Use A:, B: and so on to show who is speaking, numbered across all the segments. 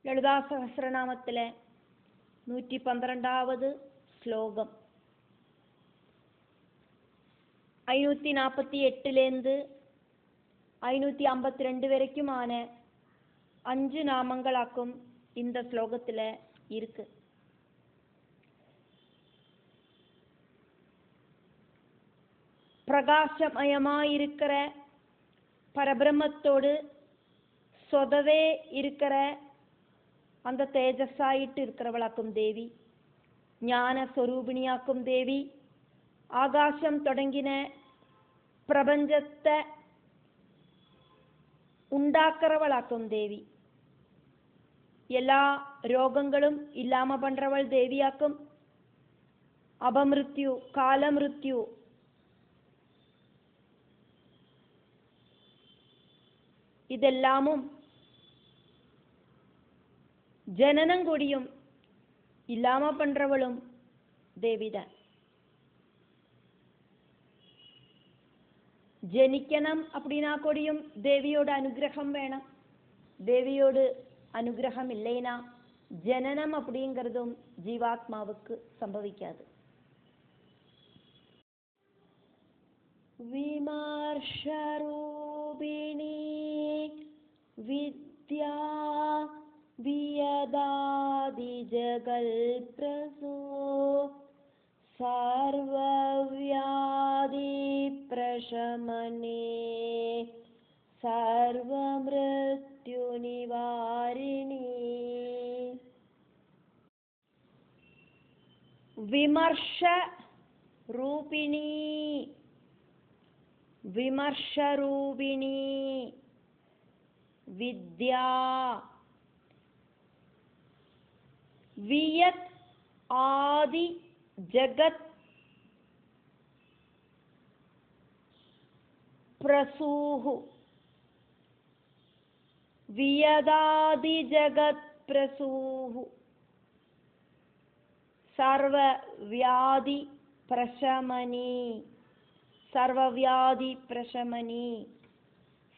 A: ലളിതാ സഹസ്രനാമത്തിലെ 112வது ശ്ലോകം 548லேருந்து 552 வரைக்குமான 5 நாமங்களாக்கும் இந்த ஸ்லோகத்துல இருக்கு. பிரகாசமயமாயிருக்கிற பரபிரம்மத்தோடு சொதவே இருக்கிற அந்த தேஜஸாயிட்டு இருக்கிறவளாக்கும் தேவி, ஞான സ്വരൂപിണിയാക്കും தேவி, ஆகாசம் தொடங்கின பிரபஞ்சத்தை ഉണ്ടാக்கிறவளாக்கும் தேவி, எல்லா ரோகங்களும் இல்லாம பண்றவள் தேவியாக்கும், அபமிருத்யு காலமிருத்யு இதெல்லாமும் ஜனனம் கூடியும் இல்லாம பண்றவளும் தேவிதான். ജനിക്കണം அப்படின்னா കൂടിയും ദേവിയോട് അനുഗ്രഹം വേണം. ദേവിയോട് അനുഗ്രഹം இல்லைனா ജനനം அப்படிங்கிறதும் ஜீவாத்மாவுக்கு സംഭവിക്കാது. വിമർശരൂപിണി വിദ്യാ വിയദാദി ജഗൽപ്രസൂ സർവവ്യാധി പ്രശമനേ സർവമൃത്യുനിവാരിണി. വിമർശ രൂപിണി വിമർശരൂപിണി വിദ്യാ വിയത് ആദി ജഗത് പ്രസൂഹു വിയദാദി ജഗത് പ്രസൂഹു സർവവ്യാധി പ്രശമനി സർവവ്യാധി പ്രശമനി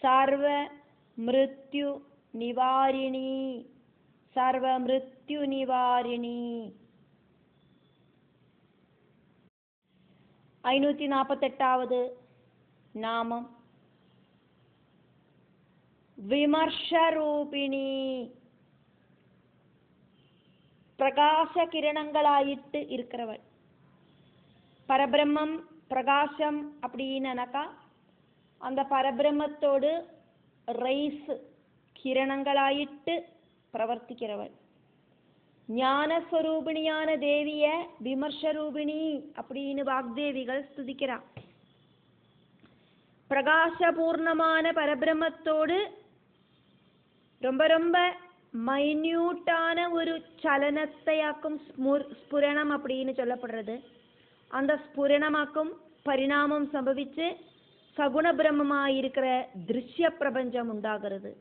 A: സർവമൃത്യു നിവാരിണി സർവമൃത്യു നിവാരിണി. 548வது നാമം വിമർശരൂപിണി. பிரகாச கிரணங்களாயிட்டு இருக்கிறவள். பரபிரம்மம் பிரகாசம் அப்படின்னாக்கா அந்த பரபிரம்மத்தோடு ரைஸ் கிரணங்களாயிட்டு பிரவர்த்திக்கிறவள். ஞானஸ்வரூபிணியான தேவிய விமர்சரூபிணி அப்படின்னு வாக்தேவிகள் ஸ்துதிக்கிறார். பிரகாசபூர்ணமான பரபிரம்மத்தோடு ரொம்ப ரொம்ப மைன்யூட்டான ஒரு சலனத்தையாக்கும் ஸ்புரணம் அப்படின்னு சொல்லப்படுறது. அந்த ஸ்புரணமாக்கும் பரிணாமம் சம்பவிச்சு சகுண பிரம்மமாயிருக்கிற திருஷ்ய பிரபஞ்சம் உண்டாகிறது.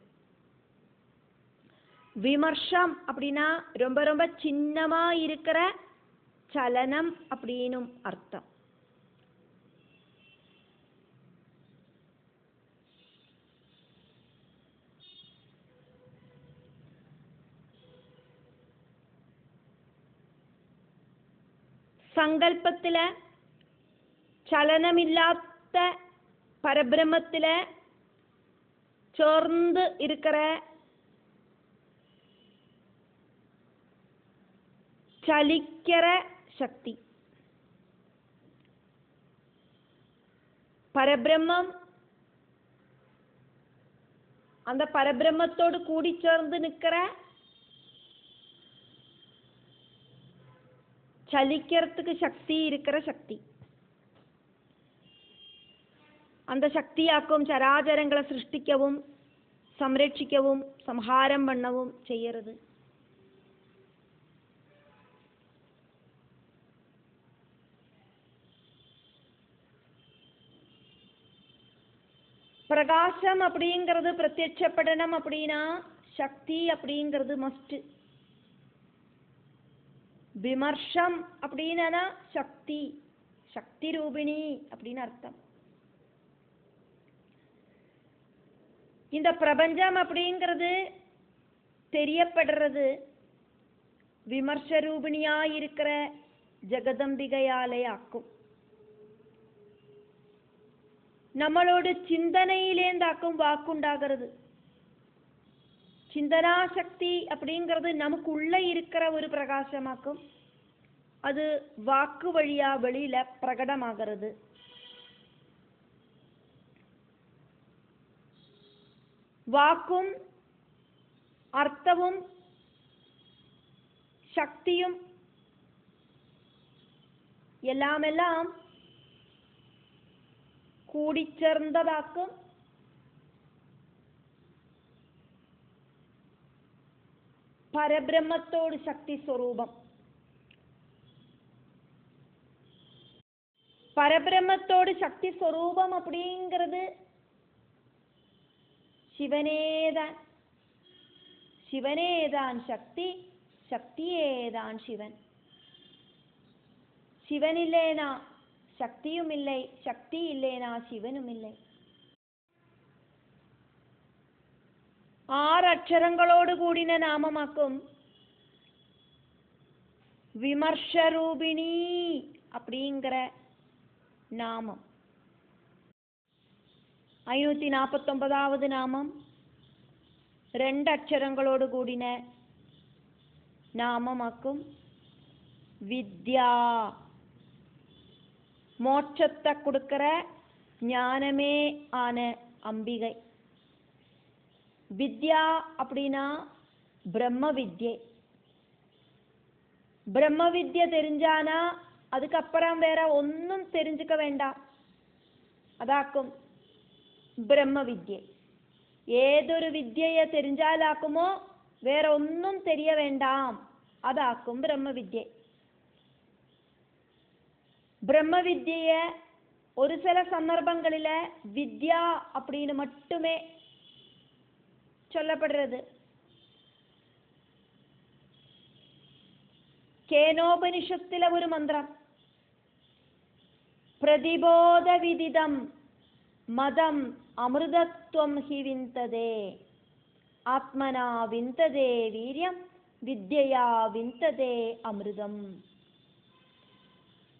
A: விமர்சம் அப்படின்னா ரொம்ப ரொம்ப சின்னமா இருக்கிற சலனம் அப்படின்னும் அர்த்தம். சங்கல்பத்துல சலனமில்லாத பரபிரம்மத்துல சேர்ந்து இருக்கிற ചലിக்கிற சக்தி. பரபிரம்மம் அந்த பரபிரம்மத்தோடு கூடி சேர்ந்து நிற்கிற ചലിக்கிறதுக்கு சக்தி இருக்கிற சக்தி. அந்த சக்தியாக்கும் சராச்சரங்களை சிருஷ்டிக்கவும் സംരക്ഷിക്കവും സംഹാരം பண்ணவும் செய்யறது. பிரகாசம் அப்படிங்கிறது பிரத்யட்சப்படணும் அப்படின்னா சக்தி அப்படிங்கிறது மஸ்ட். விமர்சம் அப்படின்னா சக்தி, சக்தி ரூபிணி அப்படின்னு அர்த்தம். இந்த பிரபஞ்சம் அப்படிங்கிறது தெரியப்படுறது விமர்சரூபிணியாயிருக்கிற ஜெகதம்பிகையாலே ஆக்கும். நம்மளோட சிந்தனையிலேந்தாக்கும் வாக்குண்டாகிறது. சிந்தனாசக்தி அப்படிங்கிறது நமக்குள்ள இருக்கிற ஒரு பிரகாசமாக்கும். அது வாக்கு வழியா வெளியில பிரகடமாகிறது. வாக்கும் அர்த்தமும் சக்தியும் எல்லாம் കൂടിച്ചേർന്നതാക്കും. പരബ്രഹ്മത്തോട് ശക്തി സ്വരൂപം. பரபிரம்மத்தோடு சக்தி ஸ்வரூபம் அப்படிங்கிறது சிவனேதான். சிவனேதான் சக்தி, சக்தியேதான் சிவன். சிவன் இல்லேனா சக்தியும் இல்லை, சக்தி இல்லேனா சிவனும் இல்லை. 6 அக்ஷரங்களோடு கூடின நாமமாக்கும் விமர்சரூபிணி அப்படிங்கிற நாமம். 549வது நாமம் 2 அக்ஷரங்களோடு கூடின நாமமாக்கும் வித்யா. மோட்சத்தை கொடுக்கிற ஞானமே ஆன அம்பிகை. வித்யா அப்படின்னா பிரம்ம வித்யை. பிரம்ம வித்யை தெரிஞ்சானா அதுக்கப்புறம் வேற ஒன்றும் தெரிஞ்சுக்க வேண்டாம். அதாக்கும் பிரம்ம வித்யை. ஏதொரு வித்யை தெரிஞ்சாலாக்குமோ வேற ஒன்றும் தெரிய வேண்டாம். அதாக்கும் பிரம்ம வித்யை. பிரம்ம வித்ய ஒரு சில சந்தர்ப்பங்களில வித்யா அப்படின்னு மட்டுமே சொல்லப்படுறது. കേനോപനിഷത്തിലെ ഒരു മന്ത്രം, പ്രതിബോധ വിദിതം മതം അമൃതത്വം ഹി വിന്തതേ ആത്മനാ വിന്തതേ വീര്യം വിദ്യയാ വിന്തതേ അമൃതം.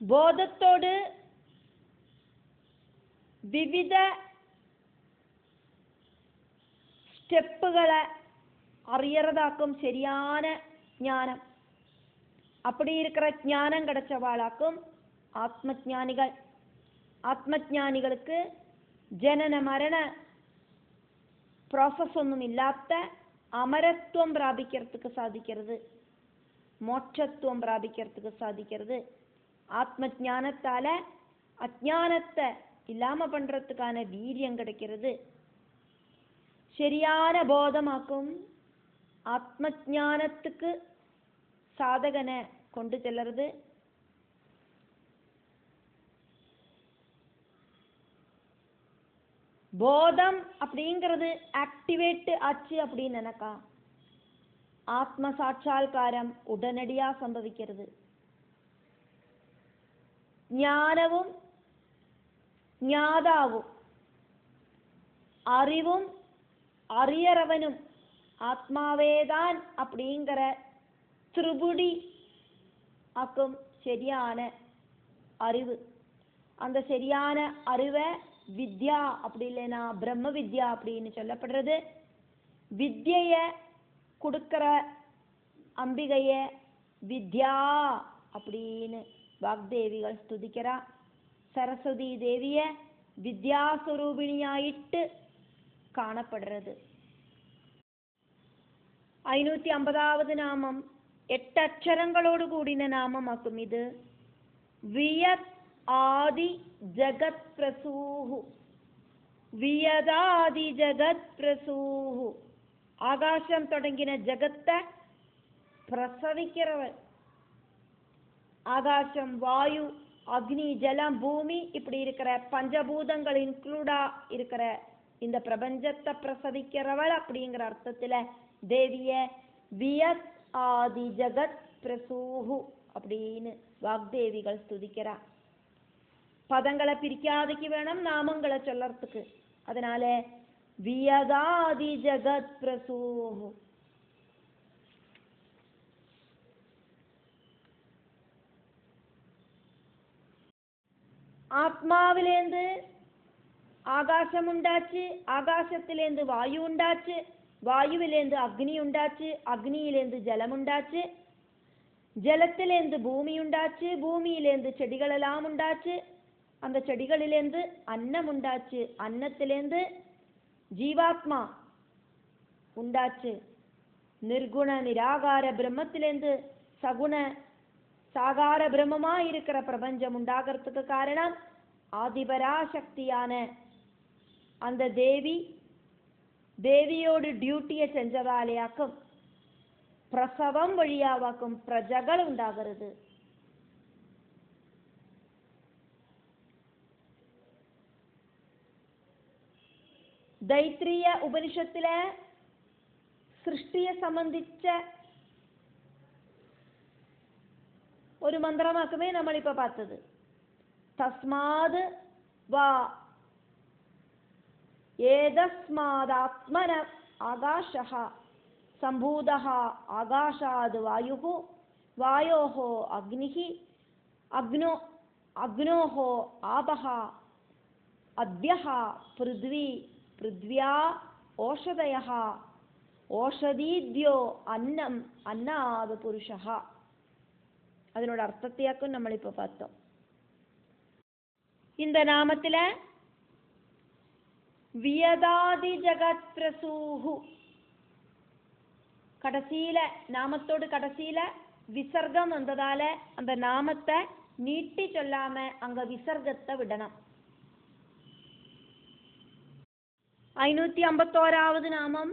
A: ബോധത്തോട് വിവിധ സ്റ്റെപ്പുകളെ അറിയறதாக்கும் சரியான ஞானம். அப்படி இருக்கிற ஞானம் கிடைச்சவாளாக்கும் ஆத்மஞானிகள். ஆத்மஞானிகளுக்கு ஜனன மரண ப்ராசஸ் ஒன்றும் இல்லாத அமரத்துவம் பிராபிக்கிறதுக்கு சாதிக்கிறது, மோட்சத்துவம் பிராபிக்கிறதுக்கு சாதிக்கிறது. ஆத்ம ஞானத்தால அஜானத்தை இல்லாம பண்றதுக்கான வீரியம் கிடைக்கிறது. சரியான போதமாக்கும் ஆத்ம ஞானத்துக்கு சாதகனை கொண்டு செல்லுறது. போதம் அப்படிங்கிறது ஆக்டிவேட் ஆச்சு அப்படின்னு நினைக்கா ஆத்ம சாட்சா்காரம் உடனடியா சம்பவிக்கிறது. ஞானவும் ஞாதாவும் அறிவும் அறியறவனும் ஆத்மாவேதான் அப்படிங்கிற திருபுடி ஆக்கும் சரியான அறிவு. அந்த சரியான அறிவை வித்யா அப்படி இல்லைன்னா பிரம்ம வித்யா அப்படின்னு சொல்லப்படுறது. வித்ய கொடுக்கிற அம்பிகைய வித்யா அப்படின்னு வாக்தேவிகள் ஸ்துதிக்கிறா. சரஸ்வதி தேவிய வித்யாஸ்வரூபிணியாயிட்டு காணப்படுறது. 550வது நாமம் 8 அக்ஷரங்களோடு கூடின நாமமாக்கும். இது வியத் ஆதி ஜகத் பிரசூஹு. வியதாதி ஜகத் பிரசூஹு. ஆகாசம் தொடங்கின ஜகத்தை பிரசவிக்கிறவர். ஆகாசம், வாயு, அக்னி, ஜலம், பூமி இப்படி இருக்கிற பஞ்சபூதங்கள் இன்க்ளூடா இருக்கிற இந்த பிரபஞ்சத்தை பிரசவிக்கிறவள் அப்படிங்கிற அர்த்தத்துல தேவிய வியத் ஆதி ஜகத் பிரசூஹு அப்படின்னு வாக்தேவிகள் ஸ்துதிக்கிறா. பதங்களை பிரிக்காதைக்கு வேணும் நாமங்களை சொல்லறதுக்கு. அதனால வியதாதி ஜகத் பிரசூஹு ஆத்மாவிலேந்து ஆகாசம் உண்டாச்சு, ஆகாசத்திலேந்து வாயு உண்டாச்சு, வாயுவிலேந்து அக்னி உண்டாச்சு, அக்னியிலேந்து ஜலம் உண்டாச்சு, ஜலத்திலேந்து பூமி உண்டாச்சு, பூமியிலேந்து செடிகளெல்லாம் உண்டாச்சு, அந்த செடிகளிலேந்து அன்னம் உண்டாச்சு, அன்னத்திலேந்து ஜீவாத்மா உண்டாச்சு, நிர்குண நிராகார பிரம்மத்திலேந்து சகுண சாகார பிரம்மமா இருக்கிற பிரபஞ்சம் உண்டாகிறதுக்கு காரணம் ஆதிபராசக்தியான அந்த தேவியோடு டியூட்டியை செஞ்சதாலேயாக்கும் பிரசவம் வழியாவாக்கும் பிரஜகள் உண்டாகிறது. தைத்திரிய உபனிஷத்துல சிருஷ்டியை സംബന്ധിച്ച ഒരു മന്ത്രമാക്കുമേ നമ്മളിപ്പോൾ பார்த்தது. തസ്മാത് വാ ഏതസ്മാദാത്മന ആകാശഃ സംഭൂതഃ ആകാശാത് വായുഃ വായോഃ അഗ്നിഃ അഗ്നോഃ ആപഃ അദ്യഃ പൃഥ്വീ പൃഥ്വ്യാ ഓഷധയഃ ഓഷധീദ്യോ അന്നം അന്നാത് പുരുഷഃ. அதனோட அர்த்தத்தையாக்கும் நம்ம இப்ப பார்த்தோம். இந்த நாமத்துல வியதாதி ஜகத் பிரசூஹு கடைசியில நாமத்தோடு கடைசியில விசர்க்கம் வந்ததால அந்த நாமத்தை நீட்டி சொல்லாம அங்க விசர்க்கத்தை விடணும். 551வது நாமம்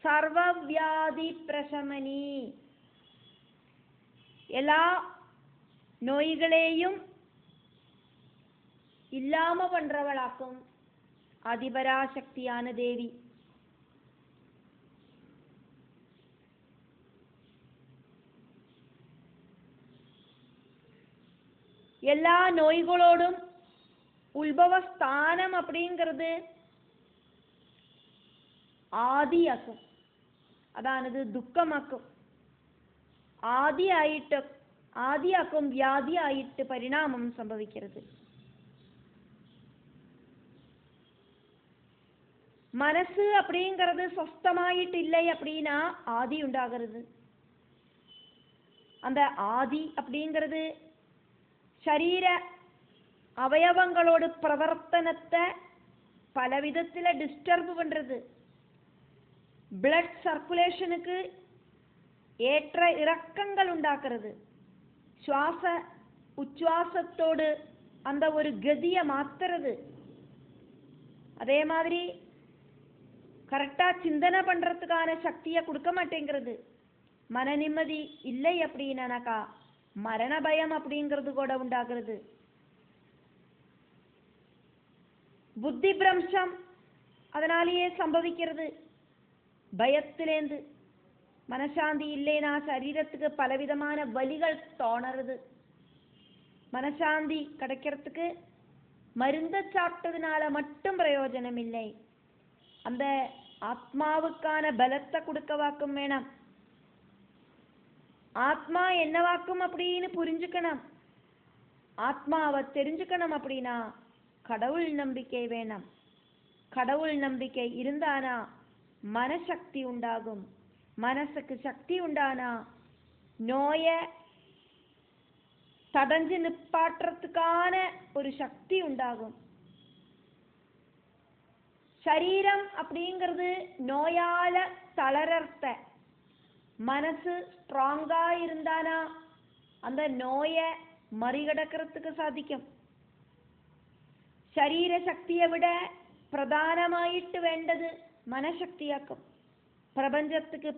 A: சர்வவியாதி பிரசமனி. எல்லா நோய்களையும் இல்லாம பண்றவளாக்கும் அதிபராசக்தியான தேவி. எல்லா நோய்களோடும் உல்பவஸ்தானம் அப்படிங்கிறது ஆதியாக்கும், அதானது துக்கமாக்கும். ആദിയാക്കും വ്യാധിയായിട്ട് പരിണാമം സംഭവിക്കരുത്. മനസ്സ് அப்படிங்கிறது സ്വസ്ഥമായിട്ട് இல்லை அப்படின்னா ஆதி உண்டாகிறது. அந்த ஆதி அப்படிங்கிறது ശരീര அவயவங்களோட பிரவர்த்தனத்தை பலவிதத்துல டிஸ்டர்ப் பண்றது. பிளட் சர்க்குலேஷனுக்கு ஏற்ற இறக்கங்கள் உண்டாக்குறது. சுவாச உச்சுவாசத்தோடு அந்த ஒரு கதியை மாத்துறது. அதே மாதிரி கரெக்டா சிந்தனை பண்றதுக்கான சக்தியை கொடுக்க மாட்டேங்கிறது. மன நிம்மதி இல்லை அப்படின்னாக்கா மரண பயம் அப்படிங்கிறது கூட உண்டாகிறது. புத்தி பிரம்சம் அதனாலேயே சம்பவிக்கிறது. பயத்திலேந்து மனசாந்தி இல்லைனா சரீரத்துக்கு பலவிதமான வலிகள் தோணுறது. மனசாந்தி கிடைக்கிறதுக்கு மருந்தை சாப்பிட்டதுனால மட்டும் பிரயோஜனம் இல்லை. அந்த ஆத்மாவுக்கான பலத்தை கொடுக்கவாக்கும் வேணும். ஆத்மா என்னவாக்கும் அப்படின்னு புரிஞ்சுக்கணும். ஆத்மாவை தெரிஞ்சுக்கணும் அப்படின்னா கடவுள் நம்பிக்கை வேணும். கடவுள் நம்பிக்கை இருந்தானா மனசக்தி உண்டாகும். மனசுக்கு சக்தி உண்டானா நோய தடஞ்சு நிப்பாட்டுறதுக்கான ஒரு சக்தி உண்டாகும். சரீரம் அப்படிங்கிறது நோயால தளரத்த, மனசு ஸ்ட்ராங்கா இருந்தானா அந்த நோயை மறிகடக்கிறதுக்கு சாதிக்கும். ശരീര ശക്തിയെ വിட പ്രധാനമായിട്ട് വേണ്ടത് മനഃശക്തിയാക്കും. പ്രപഞ്ചத்துக்கு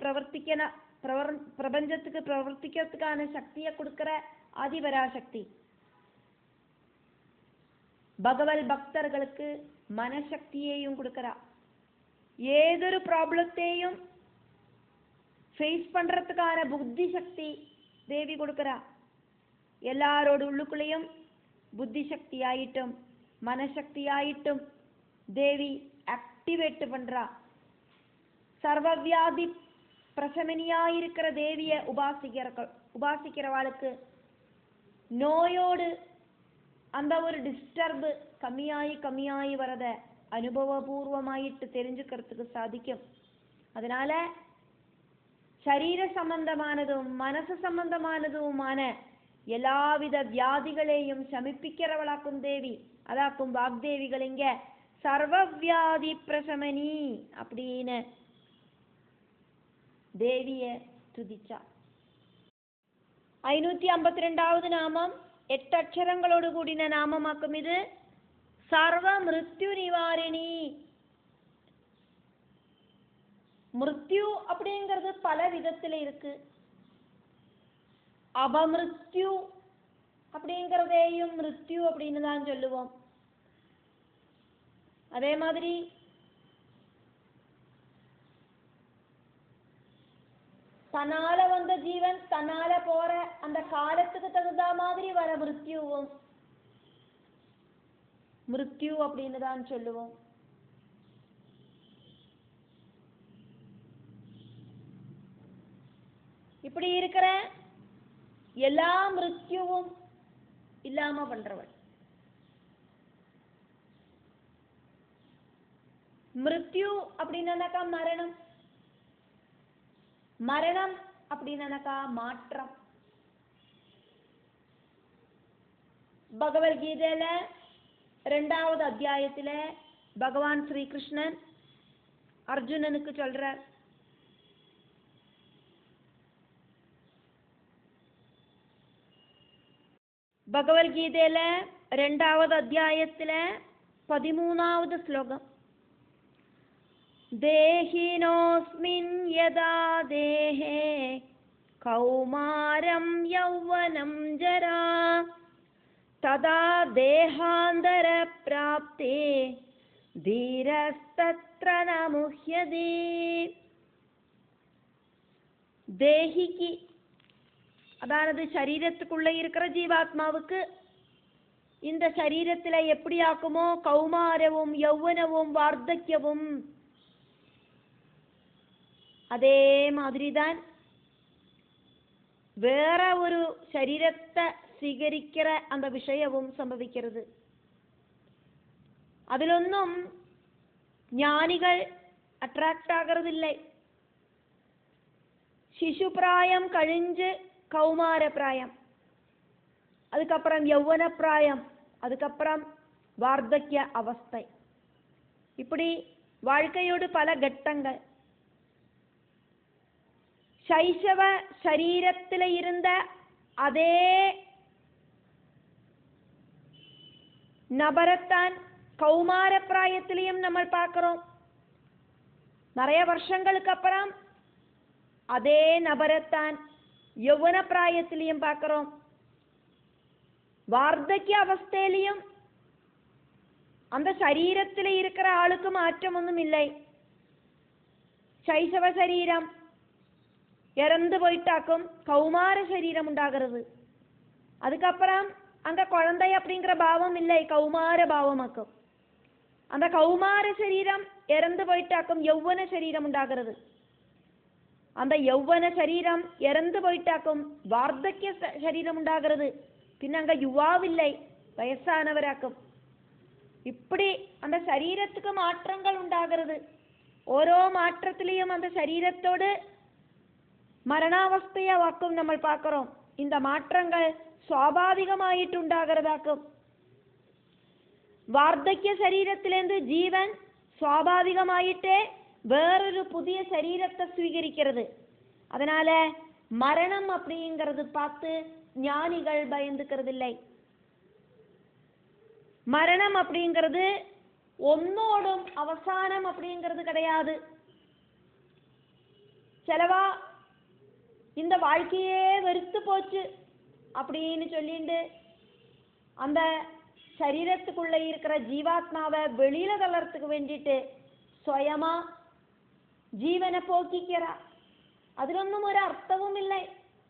A: பிரவர்த்திக்கிறதுக்கான சக்தியை கொடுக்கிற ஆதிபராசக்தி. பகவல் பக்தர்களுக்கு மனசக்தியையும் கொடுக்கிறா. ஏதொரு ப்ராப்ளத்தையும் ஃபேஸ் பண்றதுக்கான புத்தி சக்தி தேவி கொடுக்கிறா. எல்லாரோட உள்ளுக்குள்ளேயும் புத்தி சக்தி ஆயிட்டும் மனசக்தி ஆயிட்டும் தேவி ஆக்டிவேட் பண்றா. சர்வவியாதி பிரசமனியாயிருக்கிற தேவியை உபாசிக்கிறவாளுக்கு நோயோடு அந்த ஒரு டிஸ்டர்பு கம்மியாகி வரத அனுபவபூர்வமாயிட்டு தெரிஞ்சுக்கிறதுக்கு சாதிக்கும். அதனால சரீர சம்பந்தமானதும் மனசு சம்பந்தமானதுமான எல்லாவித வியாதிகளையும் சமிப்பிக்கிறவளாக்கும் தேவி. அதாக்கும் வாக்தேவிகள் இங்க சர்வவியாதி பிரசமனி அப்படின்னு தேவிய துதிச்சா. 552வது நாமம் 8 அக்ஷரங்களோடு கூடின நாமமாக்கும். இது சர்வ மிருத்யு நிவாரிணி. மிருத்யு அப்படிங்கிறது பல விதத்துல இருக்கு. அபமிருத்யு அப்படிங்கிறதையும் மிருத்யு அப்படின்னு தான் சொல்லுவோம். அதே மாதிரி தன்னால வந்த ஜீவன் தன்னால போற அந்த காலத்துக்கு தகுந்த மாதிரி வர மிருத்யுவும் மிருத்யு அப்படின்னு தான் சொல்லுவோம். இப்படி இருக்கிற எல்லா மிருத்யுவும் இல்லாம பண்றவள். மிருத்யு அப்படின்னாக்கா மரணம், மரணம் அப்படின்னாக்கா மாற்றம். பகவத்கீதையில 2வது அத்தியாயத்துல பகவான் ஸ்ரீகிருஷ்ணன் அர்ஜுனனுக்கு சொல்றார், பகவத்கீதையில 2வது அத்தியாயத்துல 13வது ஸ்லோகம், தேஹினோஸ்மின் யதா தேஹே கௌமாரம் யௌவனம் ஜரா ததா தேஹாந்தர ப்ராப்தே தீரஸ்தத்ர ந முஹ்யதே. தேஹிக்கு அதாவது சரீரத்துக்குள்ள இருக்கிற ஜீவாத்மாவுக்கு இந்த சரீரத்துல எப்படி ஆக்குமோ கௌமாரவும் யௌவனவும் வார்த்தக்யவும் அதே மாதிரிதான் வேற ஒரு சரீரத்தை സ്വീകരിக்கிற அந்த விஷயവും സംഭവിக்கிறது. അതിലൊന്നും ஞானிகள் அட்ராக்ட் ஆகிறதில்லை. சிசுப்பிராயம் கழிஞ்சு கௌமார பிராயம், அதுக்கப்புறம் யௌவன பிராயம், அதுக்கப்புறம் வார்த்தக்ய அவஸ்தை. இப்படி வாழ்க்கையோடு பல கட்டங்கள். சைஷவ சரீரத்தில் இருந்த அதே நபரத்தான் கௌமார பிராயத்திலையும் நம்ம பார்க்கிறோம். நிறைய வருஷங்களுக்கு அப்புறம் அதே நபரத்தான் யௌவன பிராயத்திலையும் பார்க்கிறோம். வார்த்தக்ய அவஸ்தையிலையும் அந்த சரீரத்தில் இருக்கிற ஆளுக்கு மாற்றம் ஒன்றும் இல்லை. சைசவ சரீரம் இறந்து போயிட்டாக்கும் கௌமார சரீரம் உண்டாகிறது. அதுக்கப்புறம் அங்க குழந்தை அப்படிங்கிற பாவம் இல்லை, கௌமார பாவமாக்கும். அந்த கௌமார சரீரம் இறந்து போயிட்டாக்கும் யௌவன சரீரம் உண்டாகிறது. அந்த யௌவன சரீரம் இறந்து போயிட்டாக்கும் வார்த்தக்ய சரீரம் உண்டாகிறது. பின் அங்க யுவாவில்லை, வயசானவராக்கும். இப்படி அந்த சரீரத்துக்கு மாற்றங்கள் உண்டாகிறது. ஓரோ மாற்றத்திலையும் அந்த சரீரத்தோடு மரணாவஸ்தைய வாக்கும் நம்ம பார்க்கிறோம். இந்த மாற்றங்கள் சுவாபாவிகமாயிட்டு உண்டாகிறதாக்கும். வார்த்தக்ய சரீரத்திலிருந்து ஜீவன் சுவாபாவிகமாயிட்டே வேறொரு புதிய சரீரத்தை ஸ்வீகரிக்கிறது. அதனால மரணம் அப்படிங்கிறது பார்த்து ஞானிகள் பயந்துக்கிறது இல்லை. மரணம் அப்படிங்கிறது ஒன்னோடும் அவசானம் அப்படிங்கிறது கிடையாது. செலவா இந்த வாழ்க்கையே வெறுத்து போச்சு அப்படின்னு சொல்லிட்டு அந்த சரீரத்துக்குள்ள இருக்கிற ஜீவாத்மாவை வெளியில தளர்த்துக்கு வேண்டிட்டு சுயமா ஜீவனை போக்கிக்கிறா. അതിലൊന്നും ഒരു അർത്ഥവും ഇല്ല.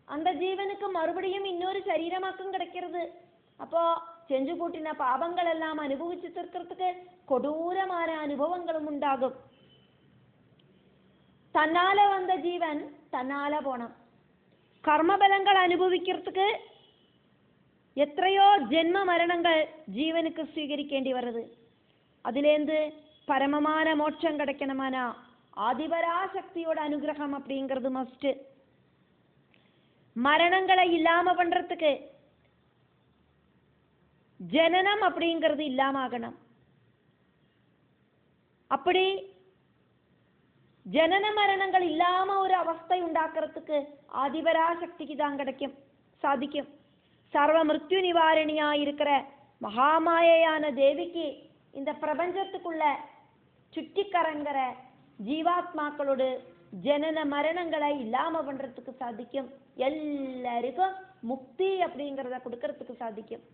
A: அந்த ஜீவனுக்கு மறுபடியும் இன்னொரு சரீரமாக்கும் கிடைக்கிறது. அப்போ செஞ்சு கூட்டின பாபங்கள் எல்லாம் அனுபவிச்சு தீர்க்கிறதுக்கு கொடூரமான அனுபவங்களும் உண்டாகும். தன்னால வந்த ஜீவன் தன்னால போனான். கர்மபலங்கள் அனுபவிக்கிறதுக்கு எத்தனையோ ஜென்ம மரணங்கள் ஜீவனுக்கு ஸ்வீகரிக்கேண்டி வருது. அதுலேருந்து பரமமான மோட்சம் கிடைக்கணுமானா ஆதிபராசக்தியோட அனுகிரகம் அப்படிங்கிறது மஸ்ட். மரணங்களை இல்லாம பண்றதுக்கு ஜனனம் அப்படிங்கிறது இல்லாம ஆகணும். அப்படி ஜனன மரணங்கள் இல்லாம ஒரு அவஸ்தை உண்டாக்குறதுக்கு ஆதிபராசக்திக்கு தான் சாதிக்கும். சர்வ மிருத்யு நிவாரணியா இருக்கிற மகாமாயான தேவிக்கு இந்த பிரபஞ்சத்துக்குள்ள சுற்றிக்கரங்கிற ஜீவாத்மாக்களோடு ஜனன மரணங்களை இல்லாம பண்றதுக்கு சாதிக்கும். எல்லாருக்கும் முக்தி அப்படிங்கிறத கொடுக்கறதுக்கு சாதிக்கும்.